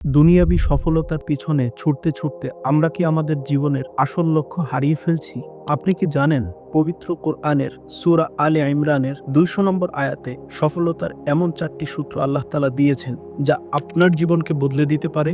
দুনিয়াবি সফলতার পিছনে ছুটতে ছুটতে আমরা কি আমাদের জীবনের আসল লক্ষ্য হারিয়ে ফেলছি? আপনি কি জানেন, পবিত্র কোরআনের সূরা আলে ইমরানের 200 নম্বর আয়াতে সফলতার এমন 4টি সূত্র আল্লাহ তাআলা দিয়েছেন যা আপনার জীবনকে বদলে দিতে পারে।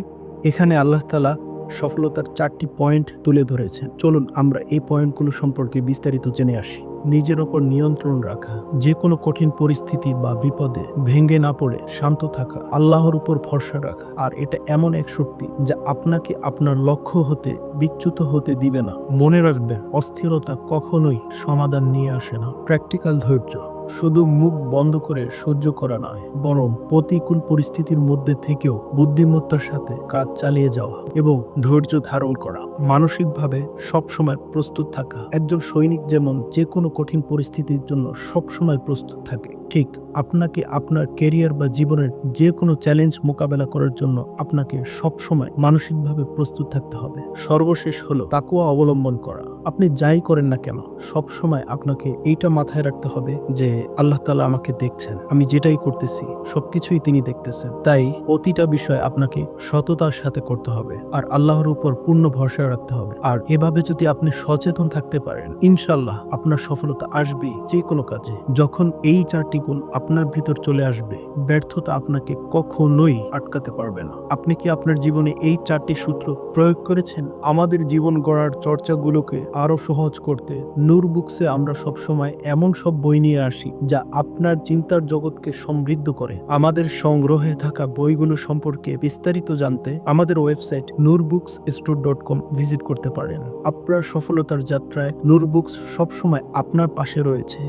এখানে আল্লাহ তাআলা সফলতার 4টি পয়েন্ট তুলে ধরেছেন। চলুন আমরা এই পয়েন্টগুলো সম্পর্কে বিস্তারিত জেনে আসি। নিজের ওপর নিয়ন্ত্রণ রাখা, যে কোনো কঠিন পরিস্থিতি বা বিপদে ভেঙে না পড়ে শান্ত থাকা, আল্লাহর উপর ভরসা রাখা, আর এটা এমন এক শক্তি যা আপনাকে আপনার লক্ষ্য হতে বিচ্যুত হতে দিবে না। মনে রাখবেন, অস্থিরতা কখনোই সমাধান নিয়ে আসে না। প্র্যাকটিক্যাল ধৈর্য, শুধু মুখ বন্ধ করে সহ্য করা নয়, বরং প্রতিকূল পরিস্থিতির মধ্যে থেকেও বুদ্ধিমত্তার সাথে কাজ চালিয়ে যাওয়া এবং ধৈর্য ধারণ করা। মানসিকভাবে সবসময় প্রস্তুত থাকা, একজন সৈনিক যেমন যে কোনো কঠিন পরিস্থিতির জন্য সবসময় প্রস্তুত থাকে, ঠিক আপনাকে আপনার ক্যারিয়ার বা জীবনের যে কোনো চ্যালেঞ্জ মোকাবেলা করার জন্য আপনাকে সবসময় মানসিকভাবে প্রস্তুত থাকতে হবে। সর্বশেষ হলো তাকওয়া অবলম্বন করা। আপনি যাই করেন না কেন, সবসময় আপনাকে এইটা মাথায় রাখতে হবে যে আল্লাহ তাআলা আমাকে দেখছেন, আমি যেটাই করতেছি সবকিছুই তিনি দেখতেছেন। তাই প্রতিটা বিষয় আপনাকে সততার সাথে করতে হবে আর আল্লাহর উপর পূর্ণ ভরসা রাখতে হবে। আর এভাবে যদি আপনি সচেতন থাকতে পারেন, ইনশাল্লাহ আপনার সফলতা আসবেই যে কোনো কাজে। যখন এই 4টি গুণ আপনার ভিতর চলে আসবে, ব্যর্থতা আপনাকে কখনোই আটকাতে পারবে না। আপনি কি আপনার জীবনে এই 4টি সূত্র প্রয়োগ করেছেন? আমাদের জীবন গড়ার চর্চাগুলোকে আরো সহজ করতে নূর বুকসে আমরা সবসময় এমন সব বই নিয়ে আসি যা আপনার চিন্তার জগৎকে সমৃদ্ধ করে। আমাদের সংগ্রহে থাকা বইগুলো সম্পর্কে বিস্তারিত জানতে আমাদের ওয়েবসাইট nurbookstore.com ভিজিট করতে পারেন। আপনার সফলতার যাত্রায় নূর বুকস সবসময় আপনার পাশে রয়েছে।